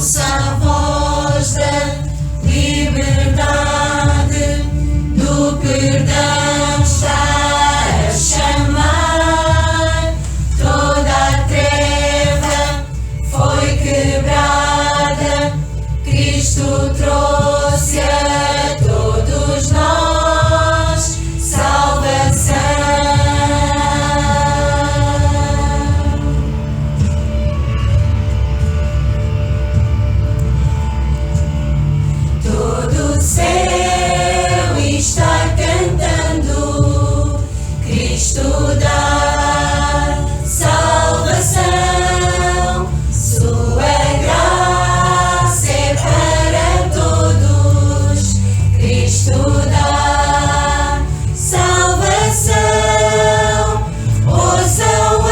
ouça a voz da liberdade, do perdão está a chamar. Toda a treva foi quebrada, Cristo trouxe a todos nós salvação. Todo o céu está cantando, Cristo dá salvação. Sua graça é para todos, Cristo dá salvação. Ouçam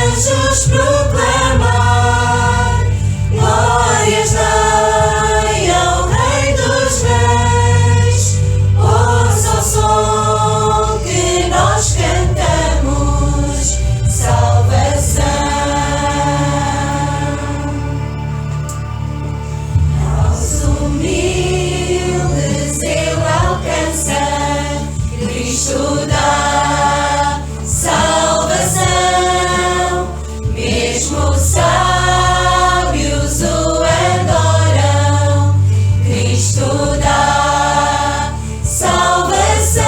anjos proclamar, glórias dai ao Rei dos Reis. Ouça o som que nós cantamos, salvação. Aos humildes Ele alcança, Cristo dá salvação. Mesmo sábios o adoram, Cristo dá salvação.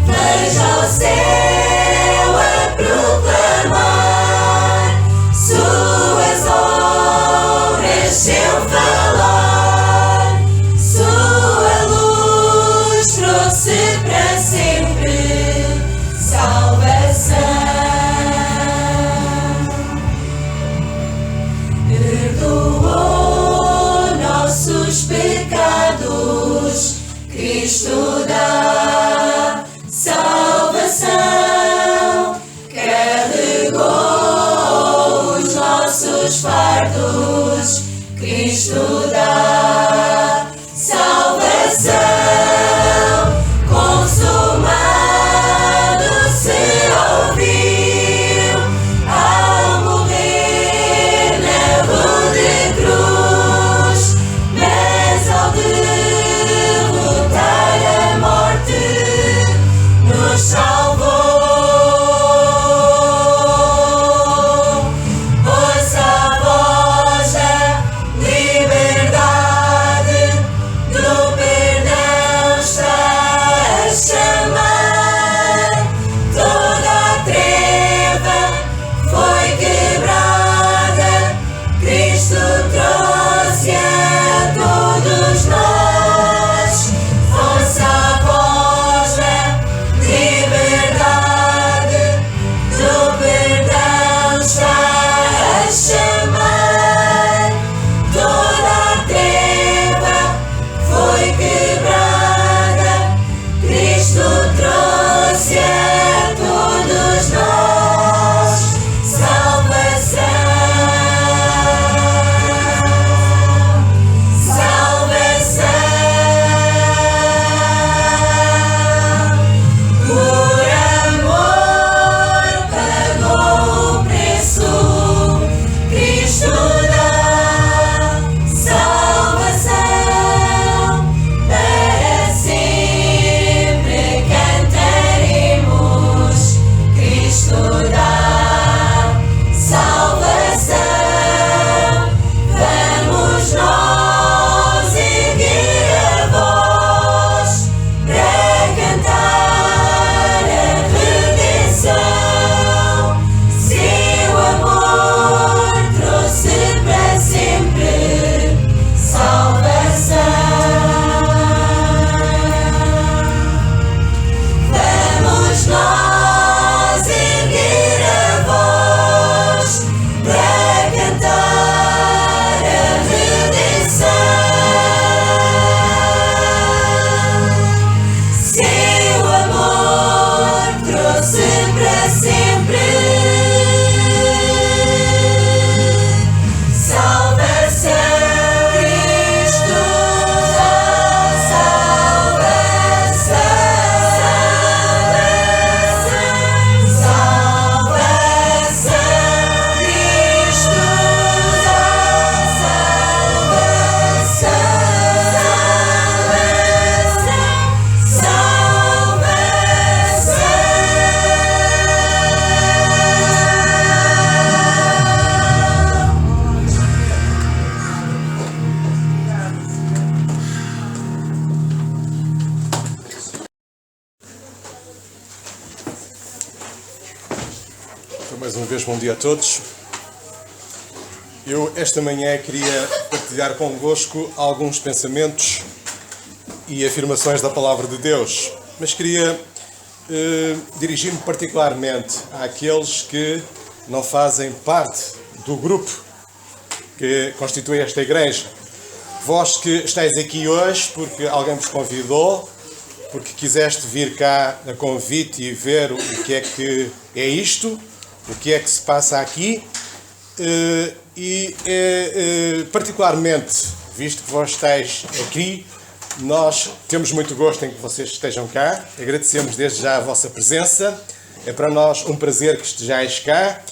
Veja o céu a proclamar suas obras, seu falar. Sua luz trouxe para sempre salvação. Perdoou nossos pecados, Cristo dá salvação. Carregou os nossos fardos, Cristo dá salvação. Consumado se ouviu ao morrer na rude cruz, mas ao derrotar a morte nos salvou. Ouça a voz da liberdade, Mais uma vez, bom dia a todos. Eu, esta manhã, queria partilhar convosco alguns pensamentos e afirmações da Palavra de Deus, mas queria dirigir-me particularmente àqueles que não fazem parte do grupo que constitui esta igreja. Vós que estáis aqui hoje porque alguém vos convidou, porque quiseste vir cá a convite e ver o que é isto, o que é que se passa aqui, particularmente, visto que vós estáis aqui, nós temos muito gosto em que vocês estejam cá, agradecemos desde já a vossa presença, é para nós um prazer que estejais cá,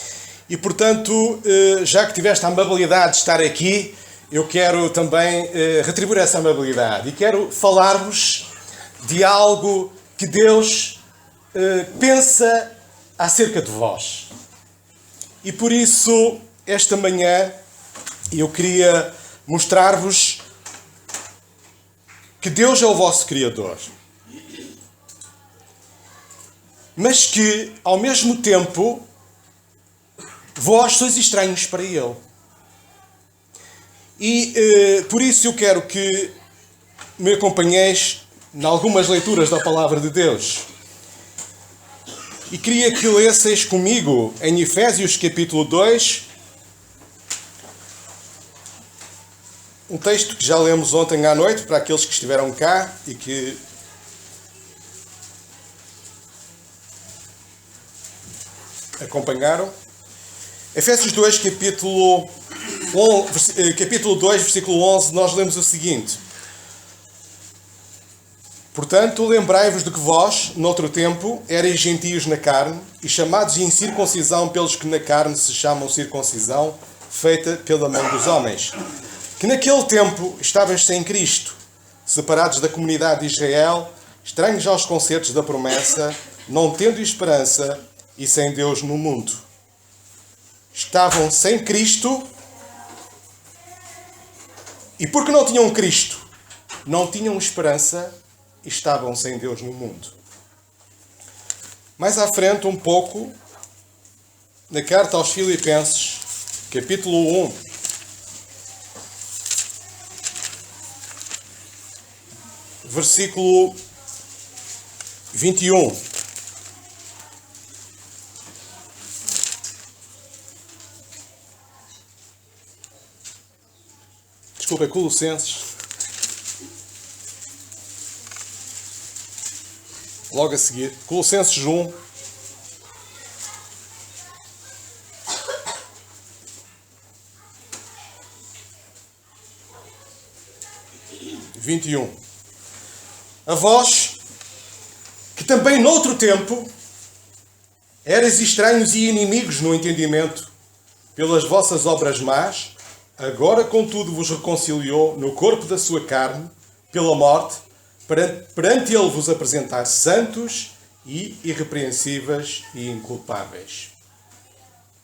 e portanto, já que tiveste a amabilidade de estar aqui, eu quero também retribuir essa amabilidade, e quero falar-vos de algo que Deus pensa acerca de vós. E por isso, esta manhã, eu queria mostrar-vos que Deus é o vosso Criador. Mas que, ao mesmo tempo, vós sois estranhos para Ele. E por isso eu quero que me acompanheis em algumas leituras da Palavra de Deus. E queria que lesseis comigo em Efésios capítulo 2, um texto que já lemos ontem à noite, para aqueles que estiveram cá e que acompanharam. Efésios 2, capítulo 2, versículo 11, nós lemos o seguinte: Portanto, lembrai-vos de que vós, noutro tempo, erais gentios na carne, e chamados em circuncisão pelos que na carne se chamam circuncisão, feita pela mão dos homens. Que naquele tempo estavais sem Cristo, separados da comunidade de Israel, estranhos aos concertos da promessa, não tendo esperança e sem Deus no mundo. Estavam sem Cristo, e porque não tinham Cristo, não tinham esperança e estavam sem Deus no mundo. Mais à frente, um pouco, na carta aos Filipenses, capítulo 1, versículo 21. Desculpa, é Colossenses. Logo a seguir, Colossenses 1, (21). A vós, que também noutro tempo erais estranhos e inimigos no entendimento, pelas vossas obras más, agora contudo vos reconciliou no corpo da sua carne, pela morte, perante Ele vos apresentar santos e irrepreensíveis e inculpáveis.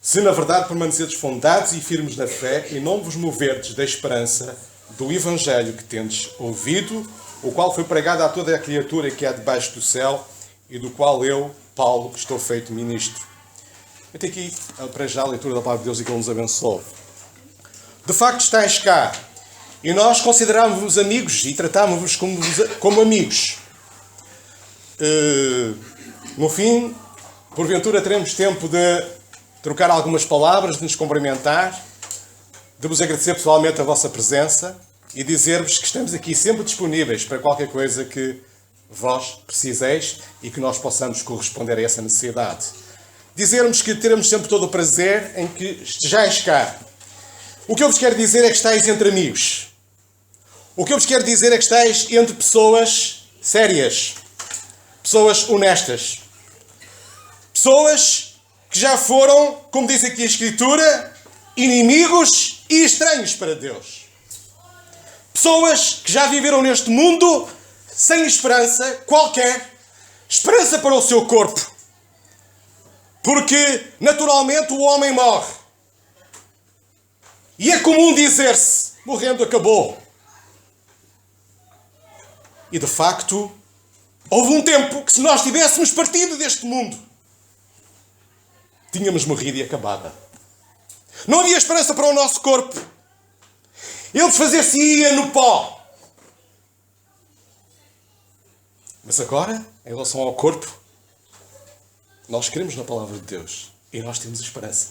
Se na verdade permanecedes fundados e firmes na fé e não vos moverdes da esperança do Evangelho que tendes ouvido, o qual foi pregado a toda a criatura que há debaixo do céu e do qual eu, Paulo, estou feito ministro. Eu tenho aqui para já a leitura da Palavra de Deus e que Ele nos abençoe. De facto estáis cá, e nós considerávamos-vos amigos e tratávamos-vos como amigos. No fim, porventura teremos tempo de trocar algumas palavras, de nos cumprimentar, de vos agradecer pessoalmente a vossa presença e dizer-vos que estamos aqui sempre disponíveis para qualquer coisa que vós preciseis e que nós possamos corresponder a essa necessidade. Dizer-vos que teremos sempre todo o prazer em que estejais cá. O que eu vos quero dizer é que estáis entre amigos. O que eu vos quero dizer é que estáis entre pessoas sérias, pessoas honestas, pessoas que já foram, como diz aqui a Escritura, inimigos e estranhos para Deus. Pessoas que já viveram neste mundo sem esperança qualquer, esperança para o seu corpo. Porque, naturalmente, o homem morre. E é comum dizer-se, morrendo acabou. E, de facto, houve um tempo que se nós tivéssemos partido deste mundo, tínhamos morrido e acabado. Não havia esperança para o nosso corpo. Ele desfazia-se-ia no pó. Mas agora, em relação ao corpo, nós cremos na palavra de Deus e nós temos esperança.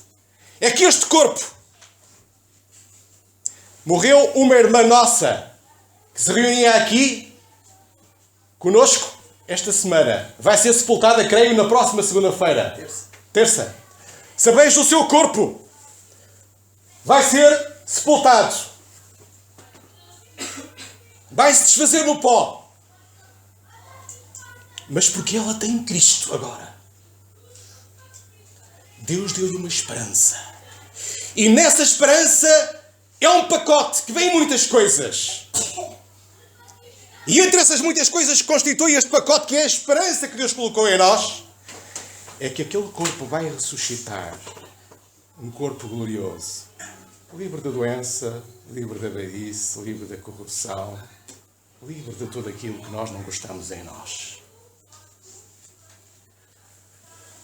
É que este corpo, morreu uma irmã nossa que se reunia aqui conosco esta semana. Vai ser sepultada, creio, na próxima segunda-feira. Terça. Sabeis, o seu corpo vai ser sepultado. Vai se desfazer no pó. Mas porque ela tem Cristo agora. Deus deu-lhe uma esperança. E nessa esperança é um pacote que vem muitas coisas. E entre essas muitas coisas que constitui este pacote, que é a esperança que Deus colocou em nós, é que aquele corpo vai ressuscitar. Um corpo glorioso. Livre da doença, livre da velhice, livre da corrupção, livre de tudo aquilo que nós não gostamos em nós.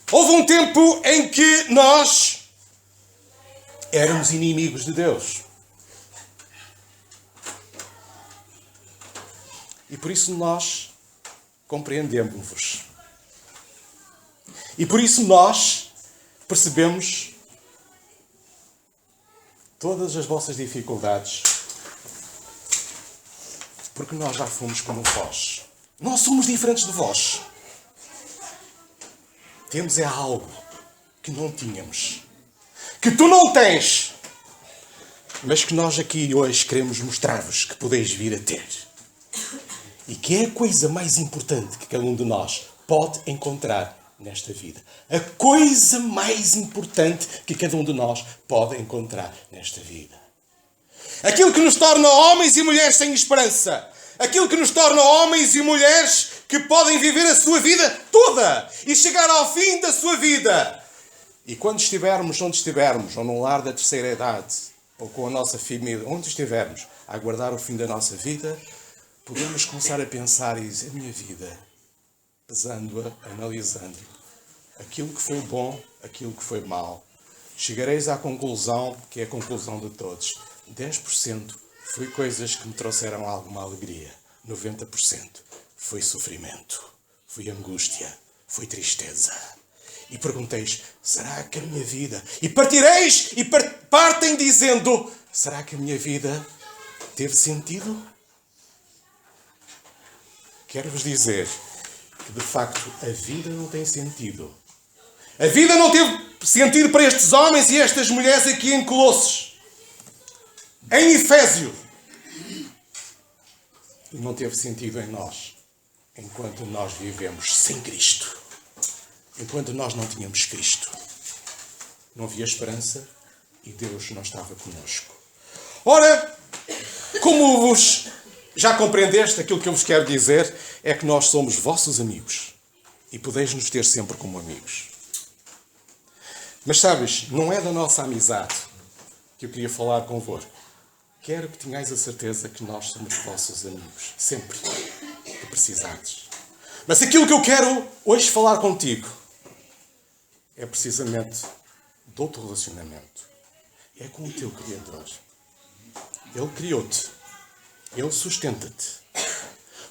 Houve um tempo em que nós éramos inimigos de Deus. E por isso nós compreendemos-vos. E por isso nós percebemos todas as vossas dificuldades. Porque nós já fomos como vós. Nós somos diferentes de vós. Temos é algo que não tínhamos. Que tu não tens. Mas que nós aqui hoje queremos mostrar-vos que podeis vir a ter. E que é a coisa mais importante que cada um de nós pode encontrar nesta vida. A coisa mais importante que cada um de nós pode encontrar nesta vida. Aquilo que nos torna homens e mulheres sem esperança. Aquilo que nos torna homens e mulheres que podem viver a sua vida toda e chegar ao fim da sua vida. E quando estivermos onde estivermos, ou num lar da terceira idade, ou com a nossa família, onde estivermos, a aguardar o fim da nossa vida, podemos começar a pensar e dizer, a minha vida, pesando-a, analisando aquilo que foi bom, aquilo que foi mau. Chegareis à conclusão, que é a conclusão de todos. 10% foi coisas que me trouxeram alguma alegria. 90% foi sofrimento, foi angústia, foi tristeza. E pergunteis, será que a minha vida... E partireis e partem dizendo, será que a minha vida teve sentido? Quero-vos dizer que, de facto, a vida não tem sentido. A vida não teve sentido para estes homens e estas mulheres aqui em Colossos. Em Efésio. E não teve sentido em nós. Enquanto nós vivemos sem Cristo. Enquanto nós não tínhamos Cristo. Não havia esperança e Deus não estava conosco. Ora, como vos já compreendeste, aquilo que eu vos quero dizer é que nós somos vossos amigos. E podeis nos ter sempre como amigos. Mas sabes, não é da nossa amizade que eu queria falar convosco. Quero que tenhais a certeza que nós somos vossos amigos. Sempre que precisares. Mas aquilo que eu quero hoje falar contigo é precisamente de outro relacionamento. É com o teu Criador. Ele criou-te. Ele sustenta-te.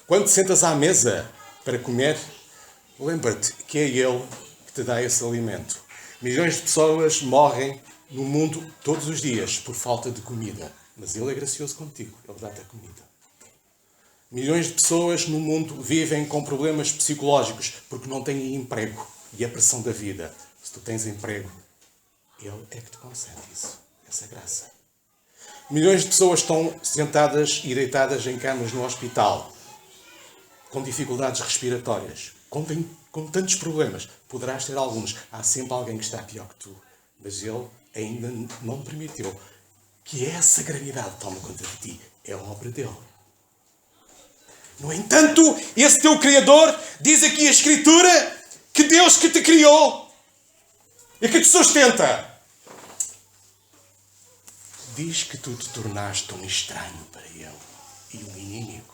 Quando te sentas à mesa para comer, lembra-te que é Ele que te dá esse alimento. Milhões de pessoas morrem no mundo todos os dias por falta de comida. Mas Ele é gracioso contigo. Ele dá-te a comida. Milhões de pessoas no mundo vivem com problemas psicológicos porque não têm emprego. E a pressão da vida. Se tu tens emprego, Ele é que te concede isso. Essa graça. Milhões de pessoas estão sentadas e deitadas em camas no hospital. Com dificuldades respiratórias. Com tantos problemas. Poderás ter alguns. Há sempre alguém que está pior que tu. Mas Ele ainda não permitiu que essa gravidade tome conta de ti. É a obra dele. No entanto, esse teu Criador, diz aqui a Escritura, que Deus que te criou e que te sustenta, diz que tu te tornaste um estranho para Ele e um inimigo.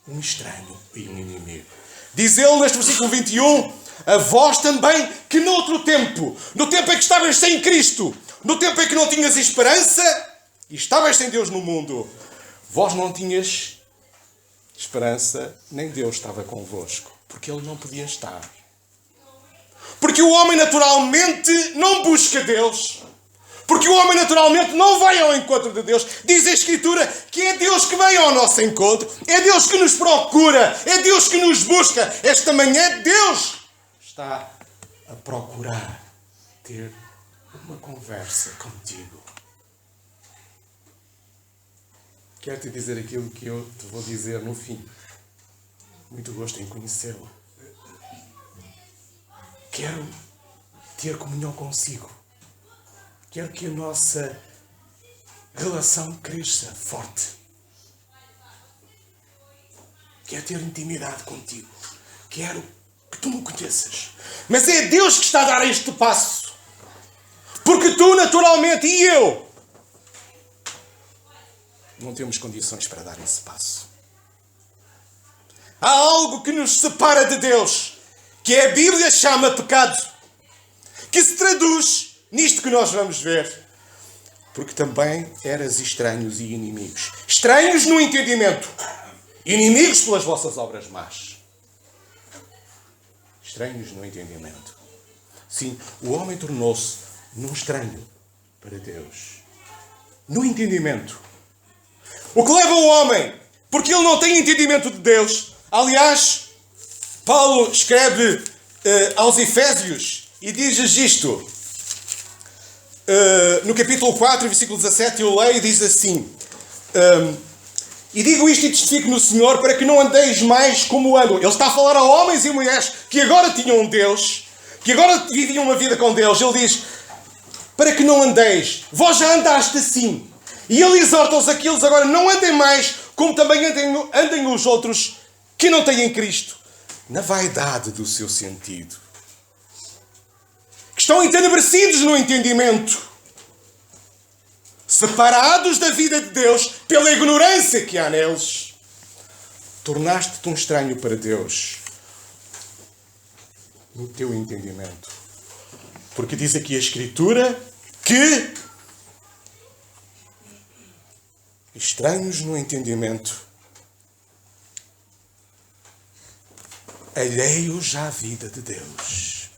Um estranho e um inimigo. Diz Ele neste versículo 21, A vós também que noutro tempo, no tempo em que estavas sem Cristo, no tempo em que não tinhas esperança e estavas sem Deus no mundo, vós não tinhas esperança, nem Deus estava convosco, porque Ele não podia estar. Porque o homem naturalmente não busca Deus. Porque o homem naturalmente não vai ao encontro de Deus. Diz a Escritura que é Deus que vem ao nosso encontro. É Deus que nos procura. É Deus que nos busca. Esta manhã Deus está a procurar ter uma conversa contigo. Quero te dizer aquilo que eu te vou dizer no fim. Muito gosto em conhecê-lo. Quero ter comunhão consigo. Quero que a nossa relação cresça forte. Quero ter intimidade contigo. Quero que tu me conheças. Mas é Deus que está a dar este passo. Porque tu, naturalmente, e eu, não temos condições para dar esse passo. Há algo que nos separa de Deus, que a Bíblia chama pecado, que se traduz nisto que nós vamos ver. Porque também eras estranhos e inimigos. Estranhos no entendimento. Inimigos pelas vossas obras más. Estranhos no entendimento. Sim, o homem tornou-se num estranho para Deus. No entendimento. O que leva o homem, porque ele não tem entendimento de Deus. Aliás, Paulo escreve aos Efésios e diz-lhes isto. No capítulo 4, versículo 17, eu leio e diz assim: e digo isto e testifico no Senhor para que não andeis mais como andam. Ele está a falar a homens e mulheres que agora tinham Deus, que agora viviam uma vida com Deus. Ele diz, para que não andeis, vós já andaste assim. E ele exorta-os aqueles agora, não andem mais como também andem os outros que não têm Cristo, na vaidade do seu sentido. Que estão entenebrecidos no entendimento, separados da vida de Deus pela ignorância que há neles. Tornaste-te um estranho para Deus no teu entendimento. Porque diz aqui a Escritura que estranhos no entendimento, alheios à vida de Deus,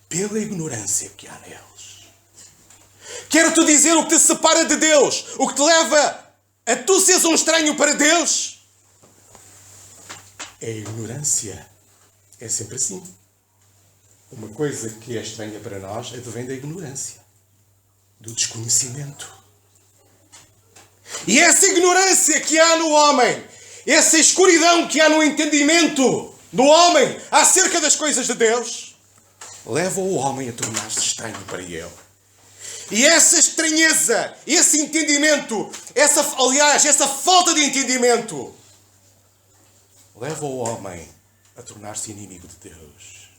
pela ignorância que há neles. Quero-te dizer o que te separa de Deus, o que te leva a tu seres um estranho para Deus. É a ignorância. É sempre assim. Uma coisa que é estranha para nós advém da ignorância, do desconhecimento. E essa ignorância que há no homem, essa escuridão que há no entendimento do homem acerca das coisas de Deus, leva o homem a tornar-se estranho para ele. E essa estranheza, esse entendimento, essa falta de entendimento, leva o homem a tornar-se inimigo de Deus.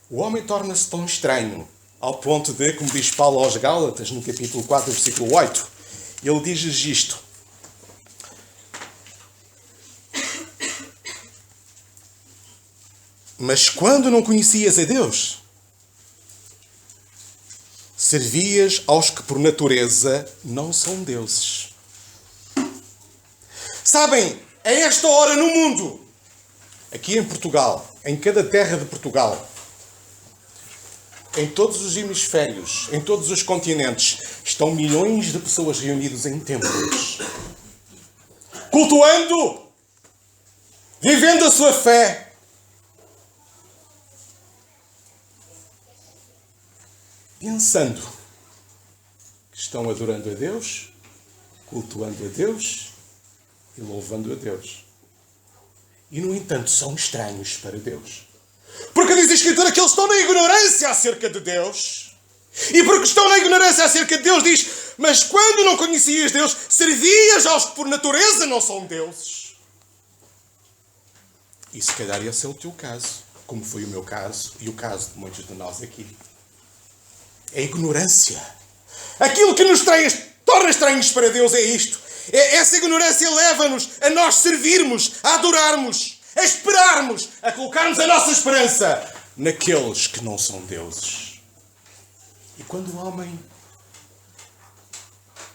O homem torna-se tão estranho, ao ponto de, como diz Paulo aos Gálatas, no capítulo 4, versículo 8, ele diz-lhes isto: mas quando não conhecias a Deus, servias aos que por natureza não são deuses. Sabem, a esta hora no mundo, aqui em Portugal, em cada terra de Portugal, em todos os hemisférios, em todos os continentes, estão milhões de pessoas reunidas em templos, cultuando, vivendo a sua fé. Pensando que estão adorando a Deus, cultuando a Deus e louvando a Deus. E, no entanto, são estranhos para Deus. Porque diz a Escritura que eles estão na ignorância acerca de Deus. E porque estão na ignorância acerca de Deus, diz, mas quando não conhecias Deus, servias aos que por natureza não são deuses. E se calhar esse é o teu caso, como foi o meu caso e o caso de muitos de nós aqui. É ignorância. Aquilo que nos torna estranhos para Deus é isto. Essa ignorância leva-nos a nós servirmos, a adorarmos, a esperarmos, a colocarmos a nossa esperança naqueles que não são deuses. E quando o homem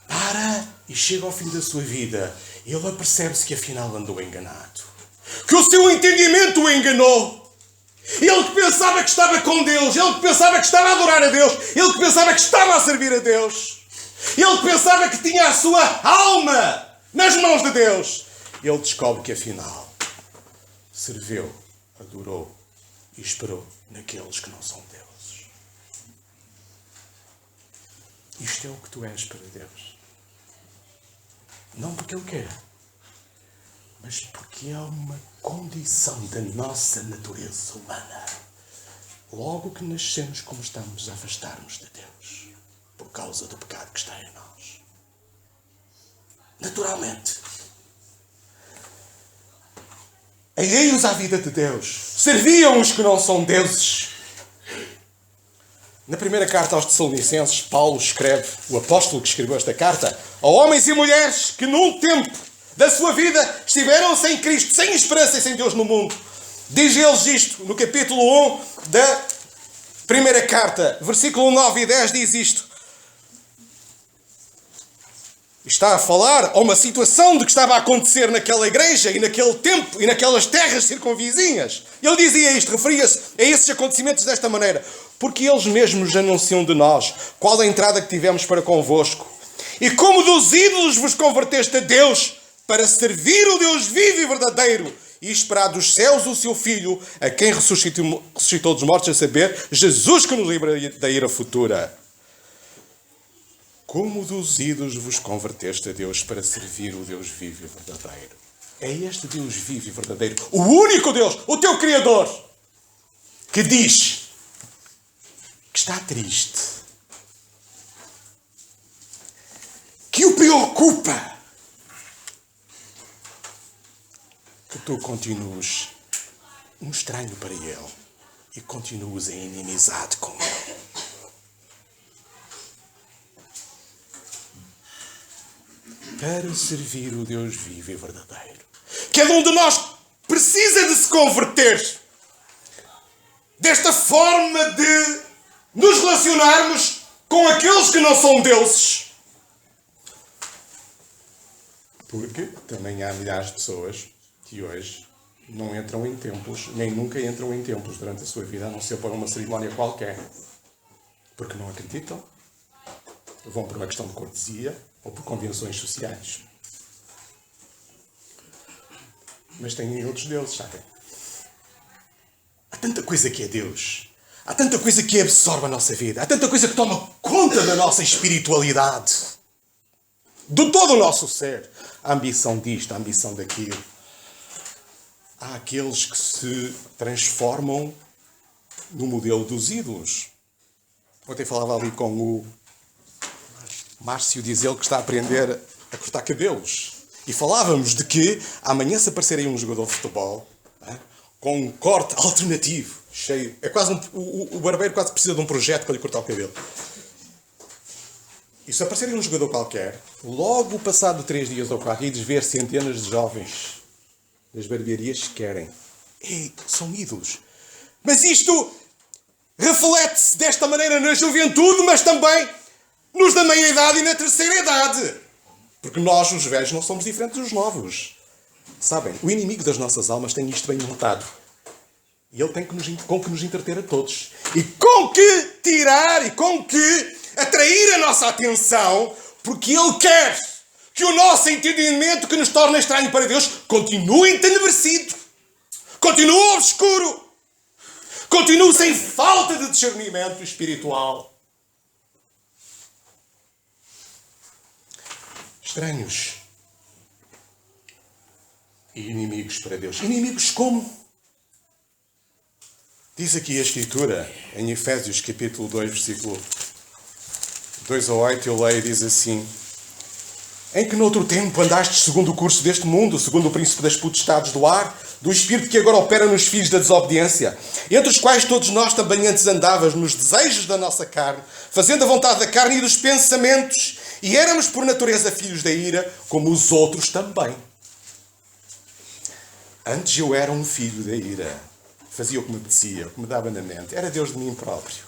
para e chega ao fim da sua vida, ele apercebe-se que afinal andou enganado. Que o seu entendimento o enganou. Ele que pensava que estava com Deus, ele que pensava que estava a adorar a Deus, ele que pensava que estava a servir a Deus, ele que pensava que tinha a sua alma nas mãos de Deus, ele descobre que afinal serviu, adorou e esperou naqueles que não são deuses. Isto é o que tu és para Deus. Não porque Ele quer, mas porque é uma condição da nossa natureza humana. Logo que nascemos, como estamos a afastar-nos de Deus, por causa do pecado que está em nós. Naturalmente. Alheios à vida de Deus. Serviam os que não são deuses. Na primeira carta aos Tessalonicenses, Paulo escreve, o apóstolo que escreveu esta carta, a homens e mulheres que num tempo da sua vida estiveram sem Cristo, sem esperança e sem Deus no mundo. Diz-lhes isto no capítulo 1 da primeira carta, versículo 9 e 10 diz isto. Está a falar a uma situação de que estava a acontecer naquela igreja e naquele tempo e naquelas terras circunvizinhas. Ele dizia isto, referia-se a esses acontecimentos desta maneira. Porque eles mesmos anunciam de nós qual a entrada que tivemos para convosco. E como dos ídolos vos converteste a Deus para servir o Deus vivo e verdadeiro e esperar dos céus o seu Filho, a quem ressuscitou dos mortos, a saber, Jesus que nos livra da ira futura. Como dos ídolos vos converteste a Deus para servir o Deus vivo e verdadeiro. É este Deus vivo e verdadeiro, o único Deus, o teu Criador, que diz que está triste, que o preocupa, que tu continues um estranho para Ele e continues em inimizade com Ele. Para servir o Deus vivo e verdadeiro. Cada um de nós precisa de se converter desta forma de nos relacionarmos com aqueles que não são deuses. Porque também há milhares de pessoas que hoje não entram em templos, nem nunca entram em templos durante a sua vida, a não ser para uma cerimónia qualquer. Porque não acreditam. Vão por uma questão de cortesia ou por convenções sociais. Mas têm outros deuses, sabem? Há tanta coisa que é Deus. Há tanta coisa que absorve a nossa vida. Há tanta coisa que toma conta da nossa espiritualidade. De todo o nosso ser. A ambição disto, a ambição daquilo. Há aqueles que se transformam no modelo dos ídolos. Ontem falava ali com o Márcio, diz ele que está a aprender a cortar cabelos. E falávamos de que amanhã se aparecer aí um jogador de futebol, com um corte alternativo, cheio. É quase o barbeiro quase precisa de um projeto para lhe cortar o cabelo. E se aparecer aí um jogador qualquer, logo passado 3 dias ou 4, ides ver centenas de jovens das barbearias que querem. Ei, são ídolos. Mas isto reflete-se desta maneira na juventude, mas também nos da meia-idade e na terceira idade. Porque nós, os velhos, não somos diferentes dos novos. Sabem, o inimigo das nossas almas tem isto bem montado. E ele tem com que nos entreter a todos. E com que tirar e com que atrair a nossa atenção, porque ele quer que o nosso entendimento que nos torna estranho para Deus continue entenebrecido, continue obscuro, continue sem falta de discernimento espiritual. Estranhos e inimigos para Deus. Inimigos como? Diz aqui a Escritura, em Efésios capítulo 2, versículo 2 a 8, eu leio e diz assim: em que noutro tempo andastes segundo o curso deste mundo, segundo o príncipe das potestades do ar, do espírito que agora opera nos filhos da desobediência, entre os quais todos nós também antes andávamos nos desejos da nossa carne, fazendo a vontade da carne e dos pensamentos, e éramos por natureza filhos da ira, como os outros também. Antes eu era um filho da ira. Fazia o que me apetecia, o que me dava na mente. Era Deus de mim próprio.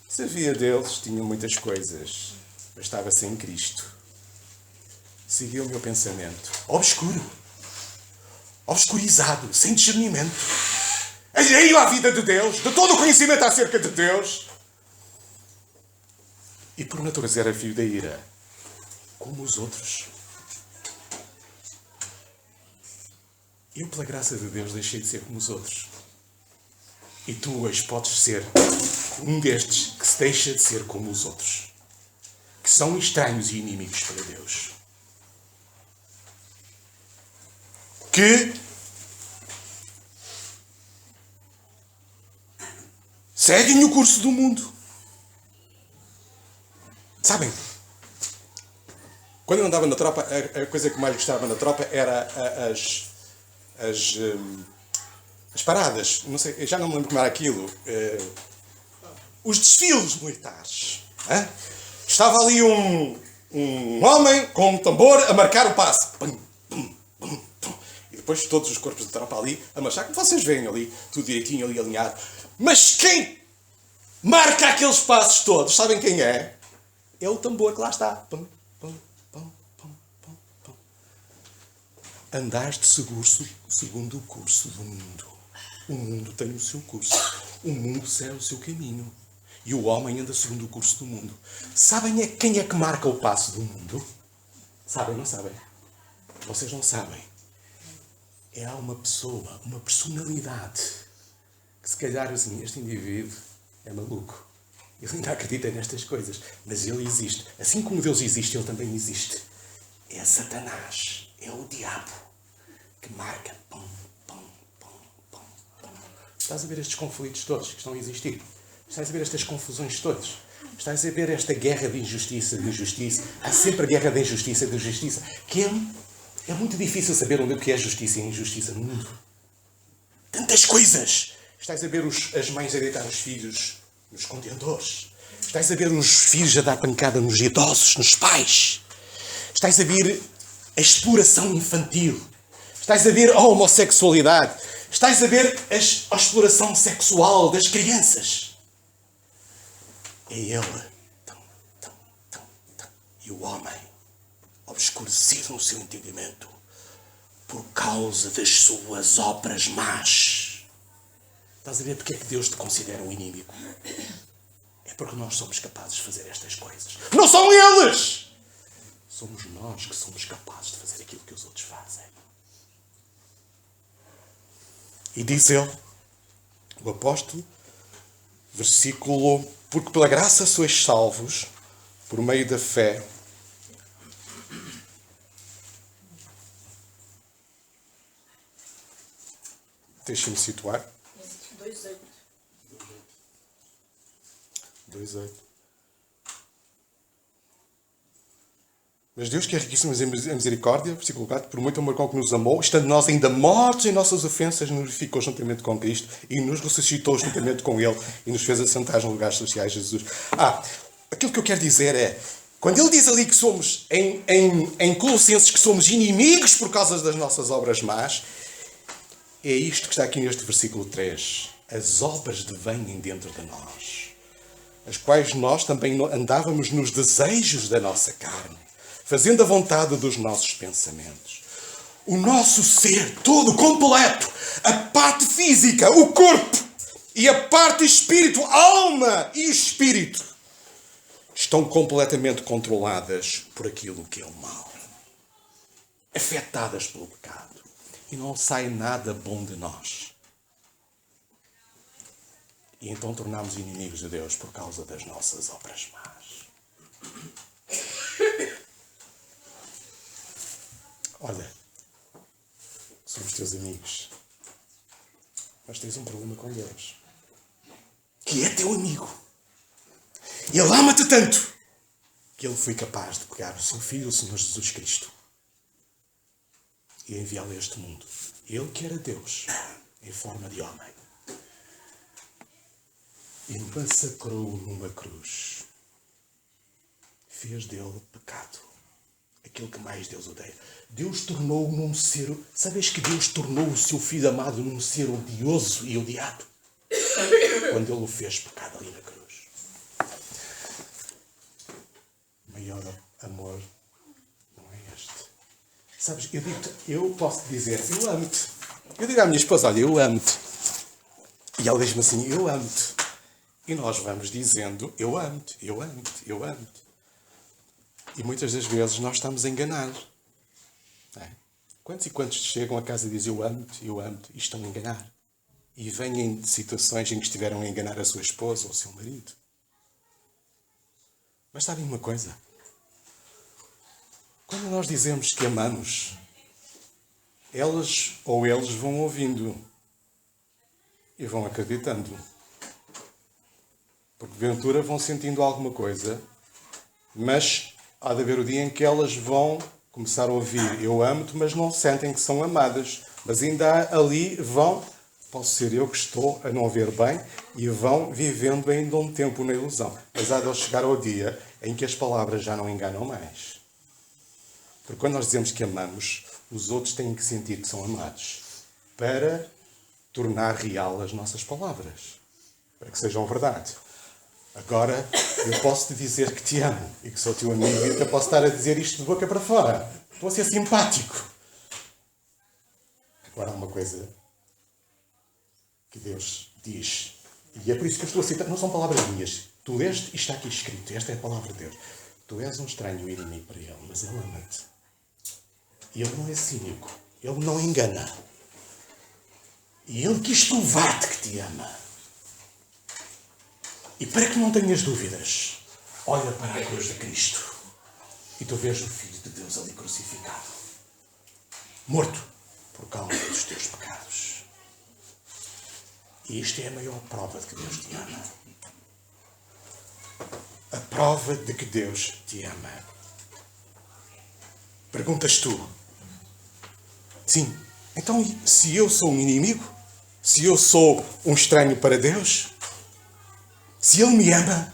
Sabia deles, tinha muitas coisas, mas estava sem Cristo. Seguia o meu pensamento. Obscuro. Obscurizado, sem discernimento. Alheio à vida de Deus, de todo o conhecimento acerca de Deus. E por natureza era filho da ira, como os outros. Eu, pela graça de Deus, deixei de ser como os outros. E tu hoje podes ser um destes que se deixa de ser como os outros. Que são estranhos e inimigos para Deus. Que seguem o curso do mundo. Sabem? Quando eu andava na tropa, a coisa que mais gostava na tropa era as paradas. Não sei, eu já não me lembro como era aquilo. Os desfiles militares. Hã? Estava ali um homem com um tambor a marcar o passo. Pum, pum, pum, pum. E depois todos os corpos de tropa ali a marchar, como vocês veem ali, tudo direitinho ali alinhado. Mas quem marca aqueles passos todos, sabem quem é? É o tambor que lá está. Pum, pum, pum, pum, pum, pum. Andaste segundo o curso do mundo. O mundo tem o seu curso. O mundo segue o seu caminho. E o homem anda segundo o curso do mundo. Sabem quem é que marca o passo do mundo? Sabem, não sabem? Vocês não sabem. É uma pessoa, uma personalidade, que se calhar assim, este indivíduo é maluco. Ele ainda acredita nestas coisas. Mas ele existe. Assim como Deus existe, ele também existe. É Satanás. É o diabo que marca. Pum, pum, pum, pum, pum. Estás a ver estes conflitos todos que estão a existir? Estás a ver estas confusões todas? Estás a ver esta guerra de injustiça, de injustiça? Há sempre a guerra de injustiça, de justiça. Que é muito difícil saber onde é que é justiça e injustiça no mundo. Tantas coisas! Estás a ver as mães a deitar os filhos nos contentores. Estás a ver os filhos a dar pancada nos idosos, nos pais. Estás a ver a exploração infantil. Estás a ver a homossexualidade. Estás a ver a exploração sexual das crianças. É ele. E o homem, obscurecido no seu entendimento, por causa das suas obras más. Estás a ver porque é que Deus te considera um inimigo? É porque nós somos capazes de fazer estas coisas. Não são eles! Somos nós que somos capazes de fazer aquilo que os outros fazem. E diz ele, o apóstolo, versículo: porque pela graça sois salvos, por meio da fé. Deixem-me situar. 2:8. Mas Deus, que é riquíssimo em misericórdia, versículo 4, por muito amor com que nos amou, estando nós ainda mortos em nossas ofensas, nos vivificou juntamente com Cristo e nos ressuscitou juntamente com Ele e nos fez assentar nos lugares celestiais de Jesus. Aquilo que eu quero dizer é, quando ele diz ali que somos, em Colossenses, que somos inimigos por causa das nossas obras más, é isto que está aqui neste versículo 3. As obras devêm dentro de nós, as quais nós também andávamos nos desejos da nossa carne, fazendo a vontade dos nossos pensamentos. O nosso ser todo completo, a parte física, o corpo, e a parte espírito, alma e espírito, estão completamente controladas por aquilo que é o mal, afetadas pelo pecado. E não sai nada bom de nós. E então tornamos inimigos de Deus por causa das nossas obras más. Olha, somos teus amigos, mas tens um problema com Deus, que é teu amigo. Ele ama-te tanto que ele foi capaz de pegar o seu Filho, o Senhor Jesus Cristo, e enviá-lo a este mundo. Ele que era Deus, em forma de homem, e massacrou-o numa cruz. Fez dele pecado aquele que mais Deus odeia. Deus tornou-o num ser... Sabes que Deus tornou o seu filho amado num ser odioso e odiado? Quando Ele o fez pecado ali na cruz. Maior amor não é este. Sabes, eu posso dizer, eu amo-te. Eu digo à minha esposa, olha, eu amo-te. E ela diz-me assim, eu amo-te. E nós vamos dizendo, eu amo-te, eu amo-te, eu amo-te. E muitas das vezes nós estamos a enganar. É? Quantos e quantos chegam a casa e dizem, eu amo-te, e estão a enganar? E vêm de situações em que estiveram a enganar a sua esposa ou o seu marido. Mas sabem uma coisa? Quando nós dizemos que amamos, elas ou eles vão ouvindo e vão acreditando. Porque, porventura, vão sentindo alguma coisa, mas há de haver o dia em que elas vão começar a ouvir eu amo-te, mas não sentem que são amadas. Mas ainda ali posso ser eu que estou a não ver bem, e vão vivendo ainda um tempo na ilusão. Mas há de chegar ao dia em que as palavras já não enganam mais. Porque quando nós dizemos que amamos, os outros têm que sentir que são amados para tornar real as nossas palavras, para que sejam verdade. Agora, eu posso te dizer que te amo e que sou teu amigo, e até posso estar a dizer isto de boca para fora. Estou a ser simpático. Agora há uma coisa que Deus diz, e é por isso que eu estou a citar, não são palavras minhas. Tu leste e está aqui escrito, esta é a palavra de Deus. Tu és um estranho inimigo para Ele, mas Ele ama-te. E Ele não é cínico, Ele não engana. E Ele quis provar-te que te ama. E para que não tenhas dúvidas, olha para a cruz de Cristo e tu vês o Filho de Deus ali crucificado, morto por causa dos teus pecados. E isto é a maior prova de que Deus te ama. A prova de que Deus te ama. Perguntas tu. Sim, então se eu sou um inimigo, se eu sou um estranho para Deus, se Ele me ama,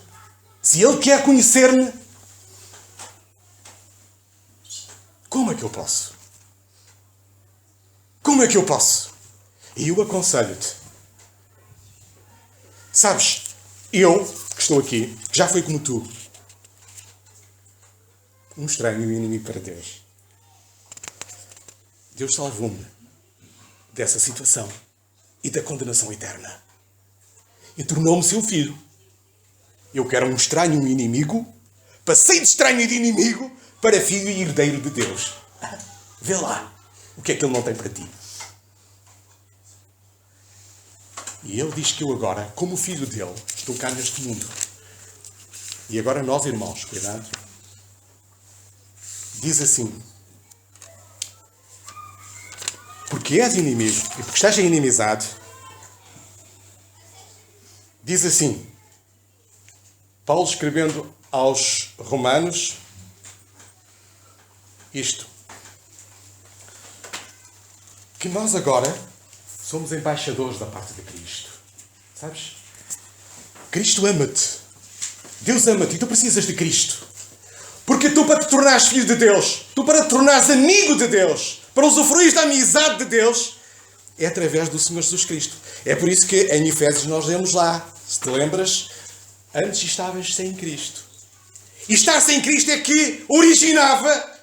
se Ele quer conhecer-me, como é que eu posso? Como é que eu posso? E eu aconselho-te. Sabes, eu, que estou aqui, já fui como tu, um estranho e um inimigo para Deus. Deus salvou-me dessa situação e da condenação eterna. E tornou-me seu filho. Eu que era um estranho e um inimigo, passei de estranho e de inimigo para filho e herdeiro de Deus. Vê lá o que é que Ele não tem para ti. E Ele diz que eu agora, como filho dele, estou cá neste mundo. E agora nós, irmãos, cuidado. Diz assim: porque és inimigo e porque estás em inimizade, diz assim, Paulo escrevendo aos Romanos, isto, que nós agora somos embaixadores da parte de Cristo. Sabes? Cristo ama-te. Deus ama-te e tu precisas de Cristo. Porque tu, para te tornares filho de Deus, tu para te tornares amigo de Deus, para usufruir da amizade de Deus, é através do Senhor Jesus Cristo. É por isso que em Efésios nós lemos lá, se te lembras, antes estavas sem Cristo. E estar sem Cristo é que originava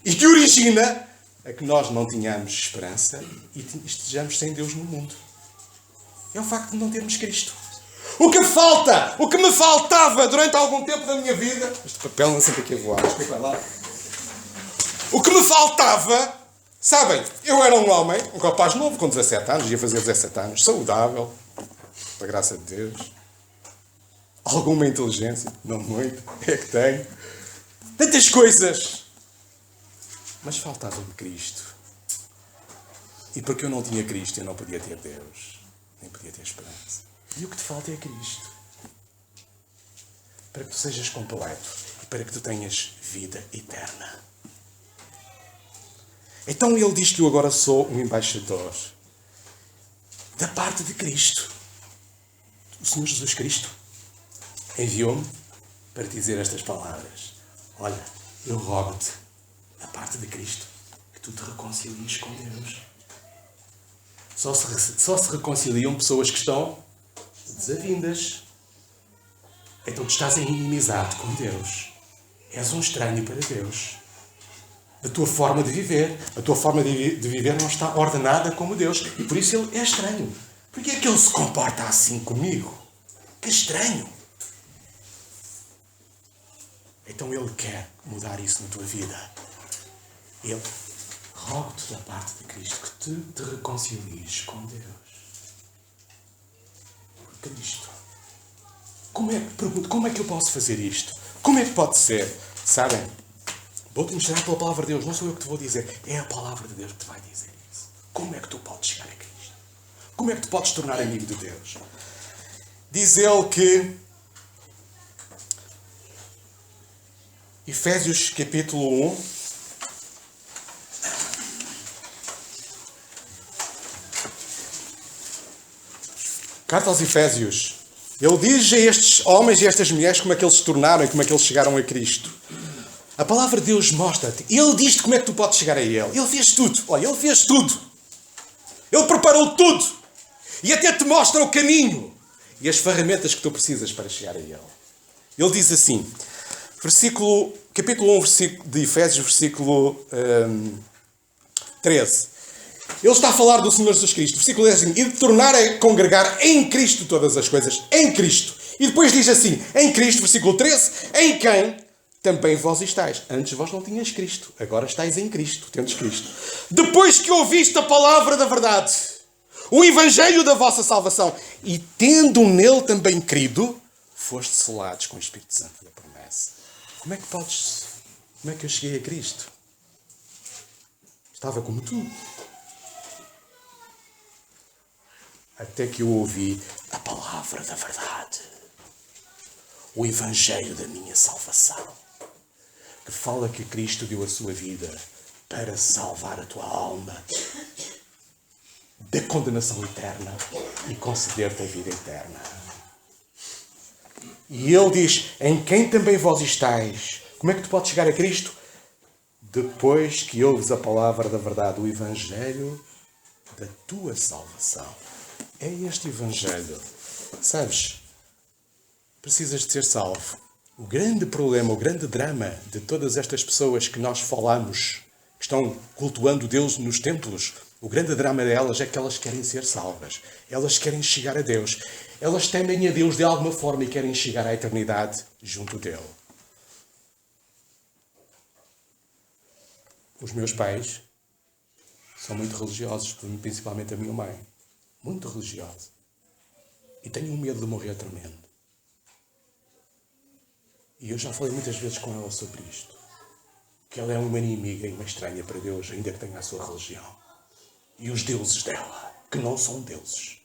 e que origina a que nós não tenhamos esperança e estejamos sem Deus no mundo. É o facto de não termos Cristo. O que falta, o que me faltava durante algum tempo da minha vida... Este papel não sei para que voar, explica lá. O que me faltava, sabem, eu era um homem, um rapaz novo, com 17 anos, ia fazer 17 anos, saudável, pela graça de Deus. Alguma inteligência, não muito, é que tenho. Tantas coisas. Mas faltava-me Cristo. E porque eu não tinha Cristo, eu não podia ter Deus. Nem podia ter esperança. E o que te falta é Cristo. Para que tu sejas completo. E para que tu tenhas vida eterna. Então ele diz que eu agora sou um embaixador. Da parte de Cristo. O Senhor Jesus Cristo enviou-me para dizer estas palavras. Olha, eu rogo-te da parte de Cristo, que tu te reconcilies com Deus. Só se reconciliam pessoas que estão desavindas. Então tu estás em inimizade com Deus. És um estranho para Deus. A tua forma de viver, de viver não está ordenada como Deus. E por isso ele é estranho. Por que é que ele se comporta assim comigo? Que estranho. Então ele quer mudar isso na tua vida. Ele rogo-te da parte de Cristo que tu te reconcilies com Deus. Por Cristo. Pergunto, como é que eu posso fazer isto? Como é que pode ser? Sabem? Vou-te mostrar pela palavra de Deus. Não sou eu que te vou dizer. É a palavra de Deus que te vai dizer isso. Como é que tu podes chegar a Cristo? Como é que tu podes tornar amigo de Deus? Diz ele que Efésios capítulo 1 Carta aos Efésios. Ele diz a estes homens e a estas mulheres como é que eles se tornaram e como é que eles chegaram a Cristo. A palavra de Deus mostra-te. Ele diz-te como é que tu podes chegar a Ele. Ele fez tudo. Olha, Ele fez tudo. Ele preparou tudo. E até te mostra o caminho e as ferramentas que tu precisas para chegar a Ele. Ele diz assim, capítulo 1 de Efésios, versículo 13. Ele está a falar do Senhor Jesus Cristo. Versículo 10 assim, e de tornar a congregar em Cristo todas as coisas. Em Cristo. E depois diz assim, em Cristo, versículo 13, em quem também vós estáis. Antes vós não tinhas Cristo. Agora estáis em Cristo. Tendes Cristo. Depois que ouviste a palavra da verdade, o evangelho da vossa salvação, e tendo nele também crido, foste selados com o Espírito Santo da promessa. Como é que eu cheguei a Cristo? Estava como tu. Até que eu ouvi a palavra da verdade. O evangelho da minha salvação. Que fala que Cristo deu a sua vida para salvar a tua alma da condenação eterna e conceder-te a vida eterna. E ele diz, em quem também vós estáis. Como é que tu podes chegar a Cristo? Depois que ouves a palavra da verdade, o evangelho da tua salvação. É este evangelho. Sabes? Precisas de ser salvo. O grande problema, o grande drama de todas estas pessoas que nós falamos, que estão cultuando Deus nos templos, o grande drama delas é que elas querem ser salvas. Elas querem chegar a Deus. Elas temem a Deus de alguma forma e querem chegar à eternidade junto dele. Os meus pais são muito religiosos, principalmente a minha mãe. Muito religiosa. E tenho um medo de morrer tremendo. E eu já falei muitas vezes com ela sobre isto. Que ela é uma inimiga e uma estranha para Deus, ainda que tenha a sua religião. E os deuses dela, que não são deuses.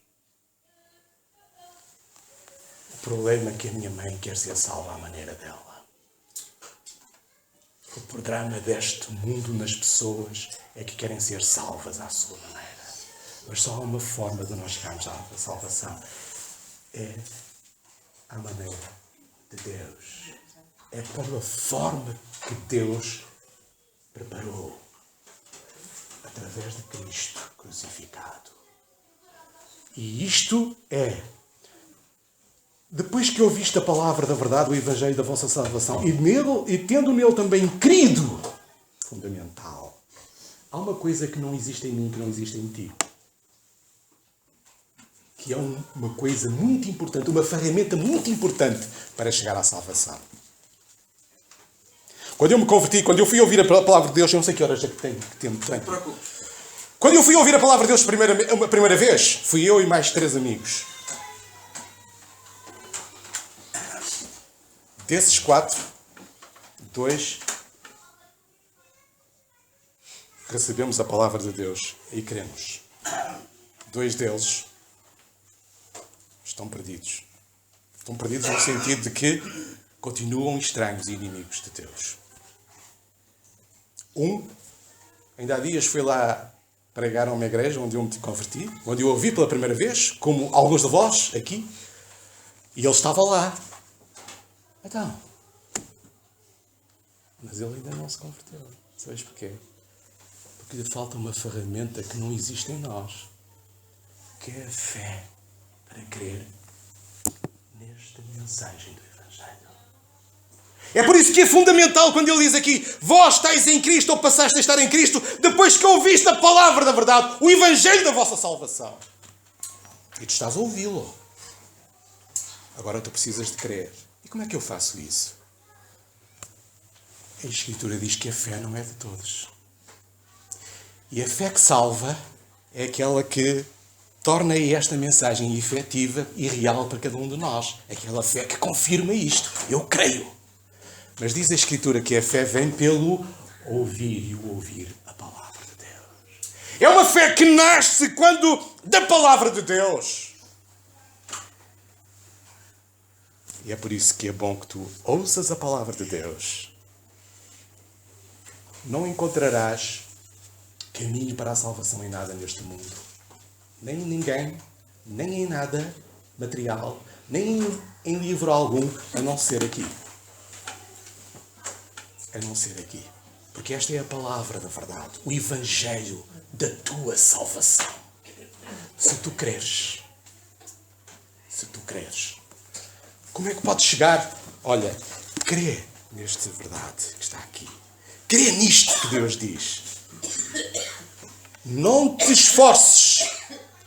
O problema é que a minha mãe quer ser salva à maneira dela. O programa deste mundo nas pessoas é que querem ser salvas à sua maneira. Mas só há uma forma de nós chegarmos à salvação. É a maneira de Deus. É pela forma que Deus preparou. Através de Cristo crucificado. E isto é, depois que ouviste a palavra da verdade, o evangelho da vossa salvação, e tendo nele também crido, fundamental. Há uma coisa que não existe em mim, que não existe em ti. Que é uma coisa muito importante, uma ferramenta muito importante para chegar à salvação. Quando eu me converti, quando eu fui ouvir a palavra de Deus, eu não sei que horas é que tenho tempo. Quando eu fui ouvir a palavra de Deus a primeira vez, fui eu e mais 3 amigos. Desses 4, 2 recebemos a palavra de Deus e cremos. 2 deles estão perdidos. Estão perdidos no sentido de que continuam estranhos e inimigos de Deus. Ainda há dias fui lá pregar a uma igreja onde eu me converti, onde eu ouvi pela primeira vez, como alguns de vós aqui, e ele estava lá. Então, mas ele ainda não se converteu. Sabes porquê? Porque lhe falta uma ferramenta que não existe em nós, que é a fé para crer nesta mensagem do Evangelho. É por isso que é fundamental quando ele diz aqui: vós estáis em Cristo ou passaste a estar em Cristo depois que ouviste a palavra da verdade, o Evangelho da vossa salvação. E tu estás a ouvi-lo. Agora tu precisas de crer. E como é que eu faço isso? A Escritura diz que a fé não é de todos. E a fé que salva é aquela que torna esta mensagem efetiva e real para cada um de nós. Aquela fé que confirma isto. Eu creio. Mas diz a Escritura que a fé vem pelo ouvir, e o ouvir a palavra de Deus. É uma fé que nasce quando da palavra de Deus. E é por isso que é bom que tu ouças a palavra de Deus. Não encontrarás caminho para a salvação em nada neste mundo. Nem em ninguém, nem em nada material, nem em livro algum, a não ser aqui. A não ser aqui. Porque esta é a palavra da verdade, o Evangelho da tua salvação. Se tu creres, como é que podes chegar? Olha, crê nesta verdade que está aqui. Crê nisto que Deus diz. Não te esforces.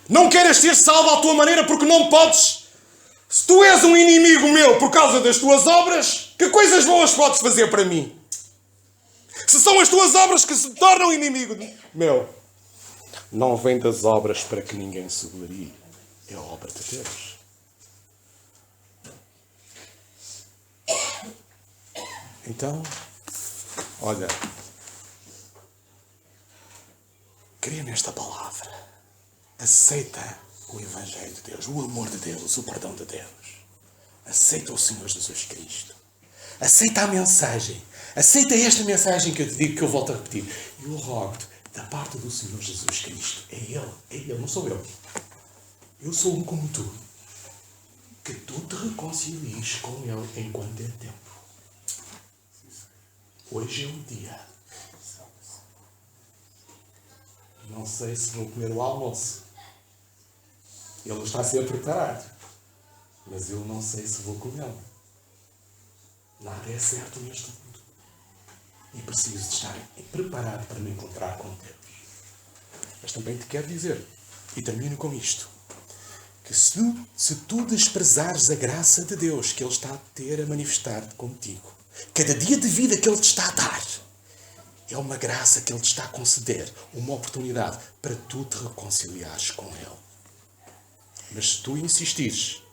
Não queiras ser salvo à tua maneira porque não podes. Se tu és um inimigo meu por causa das tuas obras, que coisas boas podes fazer para mim? Se são as tuas obras que se tornam inimigo meu, não vem das obras para que ninguém se glorie. É a obra de Deus. Então, olha, crê nesta palavra. Aceita o Evangelho de Deus, o amor de Deus, o perdão de Deus. Aceita o Senhor Jesus Cristo. Aceita a mensagem. Aceita esta mensagem que eu te digo, que eu volto a repetir. Eu rogo-te, da parte do Senhor Jesus Cristo. É Ele, não sou eu. Eu sou um como tu. Que tu te reconcilies com Ele enquanto é tempo. Hoje é o dia. Não sei se vou comer o almoço. Ele está a ser preparado. Mas eu não sei se vou comê-lo. Nada é certo neste mundo. E preciso de estar preparado para me encontrar com Deus. Mas também te quero dizer, e termino com isto, que se tu desprezares a graça de Deus que Ele está a ter a manifestar contigo, cada dia de vida que Ele te está a dar, é uma graça que Ele te está a conceder, uma oportunidade para tu te reconciliares com Ele. Mas se tu insistires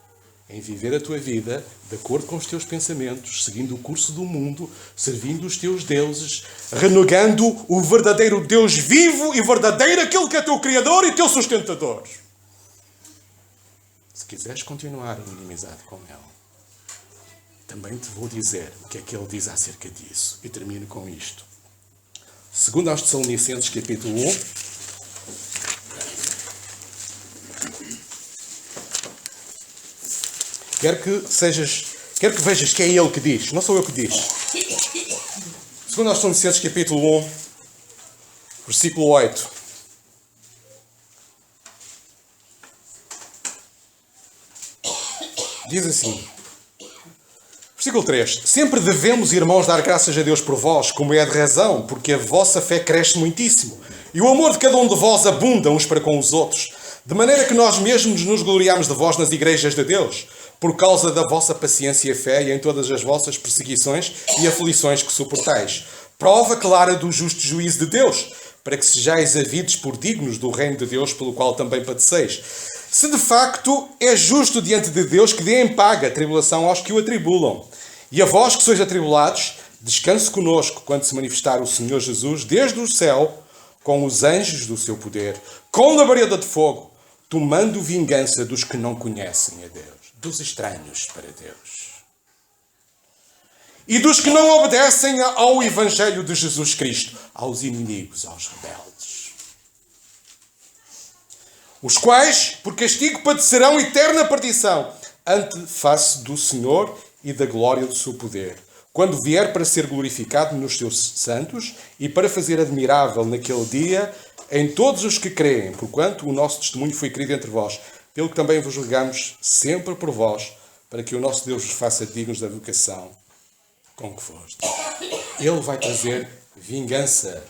em viver a tua vida de acordo com os teus pensamentos, seguindo o curso do mundo, servindo os teus deuses, renegando o verdadeiro Deus vivo e verdadeiro, aquele que é teu Criador e teu sustentador. Se quiseres continuar em inimizade com Ele, também te vou dizer o que é que Ele diz acerca disso. E termino com isto. Segundo aos Tessalonicenses, capítulo 1, Quero que vejas que é Ele que diz, não sou eu que diz. Segundo aos Tessalonicenses, capítulo 1, versículo 8. Diz assim, versículo 3. Sempre devemos, irmãos, dar graças a Deus por vós, como é de razão, porque a vossa fé cresce muitíssimo. E o amor de cada um de vós abunda uns para com os outros. De maneira que nós mesmos nos gloriamos de vós nas igrejas de Deus, por causa da vossa paciência e fé e em todas as vossas perseguições e aflições que suportais. Prova clara do justo juízo de Deus, para que sejais havidos por dignos do reino de Deus, pelo qual também padeceis. Se de facto é justo diante de Deus que dê em paga a tribulação aos que o atribulam. E a vós que sois atribulados, descanse conosco quando se manifestar o Senhor Jesus desde o céu, com os anjos do seu poder, com labareda de fogo, tomando vingança dos que não conhecem a Deus, dos estranhos para Deus. E dos que não obedecem ao Evangelho de Jesus Cristo, aos inimigos, aos rebeldes. Os quais, por castigo, padecerão eterna perdição, ante face do Senhor e da glória do seu poder, quando vier para ser glorificado nos seus santos e para fazer admirável naquele dia em todos os que creem, porquanto o nosso testemunho foi querido entre vós, pelo que também vos rogamos sempre por vós, para que o nosso Deus vos faça dignos da vocação com que foste. Ele vai trazer vingança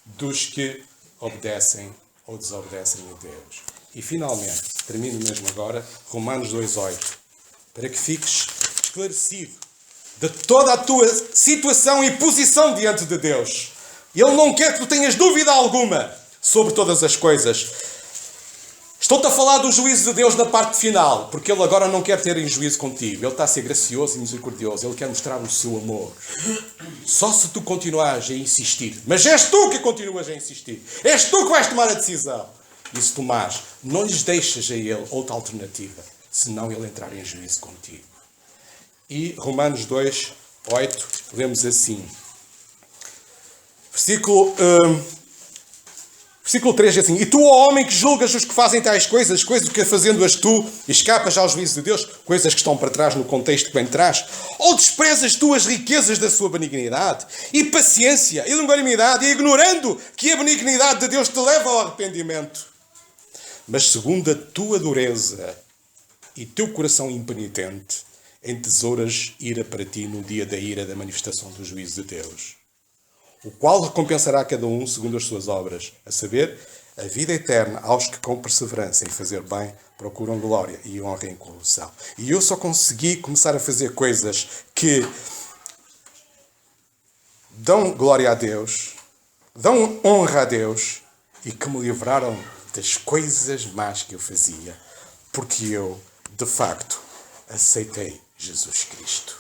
dos que obedecem ou desobedecem a Deus. E finalmente, termino mesmo agora, Romanos 2,8, para que fiques esclarecido de toda a tua situação e posição diante de Deus. Ele não quer que tu tenhas dúvida alguma sobre todas as coisas. Estou-te a falar do juízo de Deus na parte final, porque Ele agora não quer ter em juízo contigo. Ele está a ser gracioso e misericordioso. Ele quer mostrar o seu amor. Só se tu continuares a insistir. Mas és tu que continuas a insistir. És tu que vais tomar a decisão. E se tomares, não lhes deixas a Ele outra alternativa, senão Ele entrar em juízo contigo. E Romanos 2,8, lemos assim. Versículo 3 é assim: E tu, ó homem, que julgas os que fazem tais coisas que fazendo-as tu, escapas ao juízo de Deus, coisas que estão para trás no contexto que vem de trás, ou desprezas tu as riquezas da sua benignidade, e paciência, e longanimidade, e ignorando que a benignidade de Deus te leva ao arrependimento. Mas segundo a tua dureza e teu coração impenitente, entesouras ira para ti no dia da ira da manifestação do juízo de Deus, o qual recompensará a cada um segundo as suas obras, a saber, a vida eterna aos que com perseverança em fazer bem procuram glória e honra e incorrupção. E eu só consegui começar a fazer coisas que dão glória a Deus, dão honra a Deus e que me livraram das coisas más que eu fazia, porque eu, de facto, aceitei Jesus Cristo.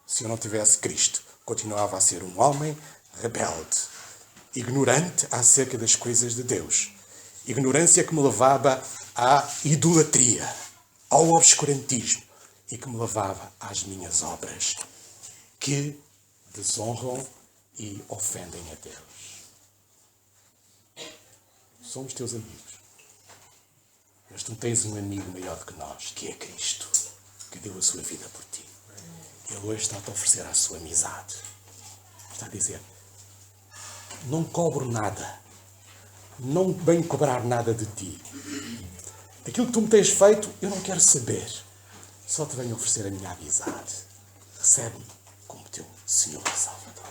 Se eu não tivesse Cristo, continuava a ser um homem rebelde, ignorante acerca das coisas de Deus. Ignorância que me levava à idolatria, ao obscurantismo e que me levava às minhas obras, que desonram e ofendem a Deus. Somos teus amigos, mas tu tens um amigo maior do que nós, que é Cristo, que deu a sua vida por ti. Ele hoje está-te a oferecer a sua amizade. Está a dizer: não cobro nada, não venho cobrar nada de ti. Aquilo que tu me tens feito, eu não quero saber. Só te venho oferecer a minha amizade. Recebe-me como teu Senhor e Salvador.